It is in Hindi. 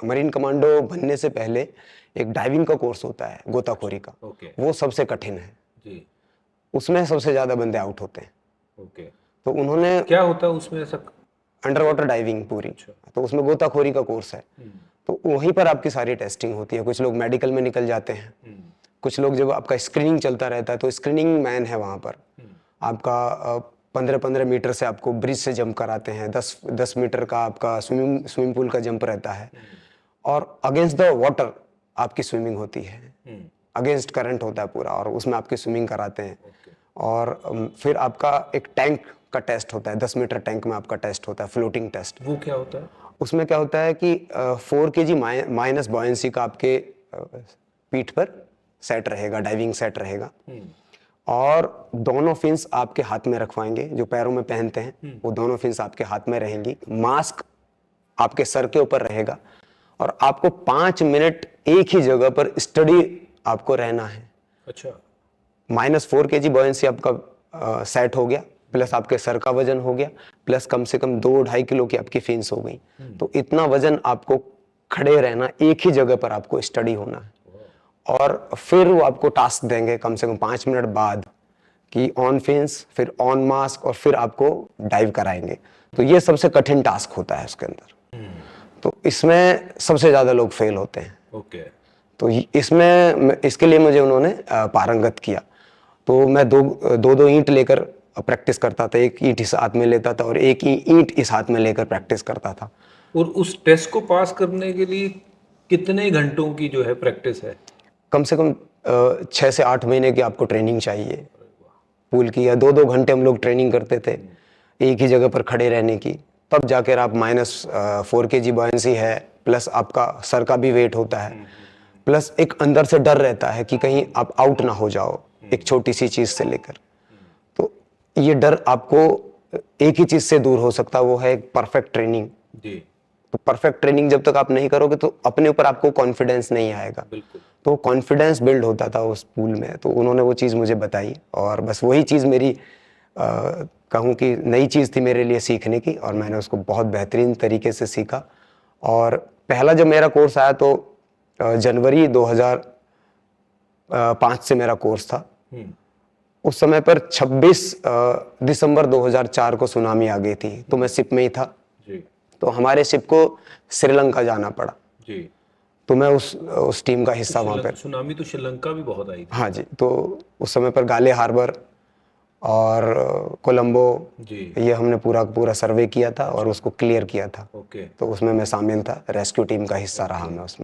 मरीन कमांडो बनने से पहले एक डाइविंग का कोर्स होता है, गोताखोरी का। वो सबसे कठिन है जी। उसमें सबसे ज्यादा बंदे आउट होते हैं। तो उन्होंने, क्या होता है उसमें ऐसा? अंडर वाटर डाइविंग पूरी। तो उसमें गोताखोरी का कोर्स है। तो वहीं पर आपकी सारी टेस्टिंग होती है। कुछ लोग मेडिकल में निकल जाते हैं, कुछ लोग जब आपका स्क्रीनिंग चलता रहता है तो स्क्रीनिंग मैन है वहाँ पर। आपका 15-15 मीटर से आपको ब्रिज से जंप कराते हैं, 10 मीटर का आपका स्विमिंग पूल का जंप रहता है, और अगेंस्ट द वाटर आपकी स्विमिंग होती है, अगेंस्ट करंट होता है पूरा, और उसमें आपकी स्विमिंग कराते हैं। और फिर आपका एक टैंक का टेस्ट होता है, 10 मीटर टैंक में आपका टेस्ट होता है, फ्लोटिंग टेस्ट। वो क्या होता है? उसमें क्या होता है कि 4 kg माइनस बॉयंसी का आपके पीठ पर सेट रहेगा, डाइविंग सेट रहेगा, और दोनों फिन्स आपके हाथ में रखवाएंगे, जो पैरों में पहनते हैं वो दोनों फिन्स आपके हाथ में रहेंगी। मास्क आपके सर के ऊपर रहेगा, और आपको 5 मिनट एक ही जगह पर स्टडी आपको रहना है। अच्छा। -4 kg बॉयंसी आपका सेट हो गया, प्लस आपके सर का वजन हो गया, प्लस कम से कम 2-2.5 किलो की आपकी फिन्स हो गई। तो इतना वजन आपको खड़े रहना, एक ही जगह पर आपको स्टडी होना है। और फिर वो आपको टास्क देंगे कम से कम 5 मिनट बाद कि ऑन फिन्स, फिर ऑन मास्क, और फिर आपको डाइव कराएंगे। तो ये सबसे कठिन टास्क होता है उसके अंदर। तो इसमें सबसे ज्यादा लोग फेल होते हैं। तो इसमें इसके लिए मुझे उन्होंने पारंगत किया। तो मैं दो ईंट लेकर प्रैक्टिस करता था, एक ईंट इस हाथ में लेता था और एक ईंट इस हाथ में लेकर प्रैक्टिस करता था। और उस टेस्ट को पास करने के लिए कितने घंटों की जो है प्रैक्टिस है? कम से कम 6 से 8 महीने की आपको ट्रेनिंग चाहिए पूल की, या 2-2 घंटे हम लोग ट्रेनिंग करते थे एक ही जगह पर खड़े रहने की। तब जाकर आप -4 kg बॉयंसी है, प्लस आपका सर का भी वेट होता है, प्लस एक अंदर से डर रहता है कि कहीं आप आउट ना हो जाओ एक छोटी सी चीज से लेकर। तो ये डर आपको एक ही चीज से दूर हो सकता है, वो है एक परफेक्ट ट्रेनिंग। तो परफेक्ट ट्रेनिंग जब तक आप नहीं करोगे तो अपने ऊपर आपको कॉन्फिडेंस नहीं आएगा। तो कॉन्फिडेंस बिल्ड होता था उस पूल में। तो उन्होंने वो चीज़ मुझे बताई, और बस वही चीज़ मेरी कहूँ कि नई चीज़ थी मेरे लिए सीखने की, और मैंने उसको बहुत बेहतरीन तरीके से सीखा। और पहला जब मेरा कोर्स आया तो जनवरी 2005 से मेरा कोर्स था। उस समय पर 26 दिसंबर 2004 को सुनामी आ गई थी, तो मैं शिप में ही था। तो हमारे शिप को श्रीलंका जाना पड़ा। तो मैं उस टीम का हिस्सा वहाँ पर। सुनामी तो श्रीलंका भी बहुत आई थी। हाँ जी। तो उस समय पर गाले हार्बर और कोलंबो, ये हमने पूरा सर्वे किया था और उसको क्लियर किया था। तो उसमें मैं शामिल था, रेस्क्यू टीम का हिस्सा रहा मैं उसमें।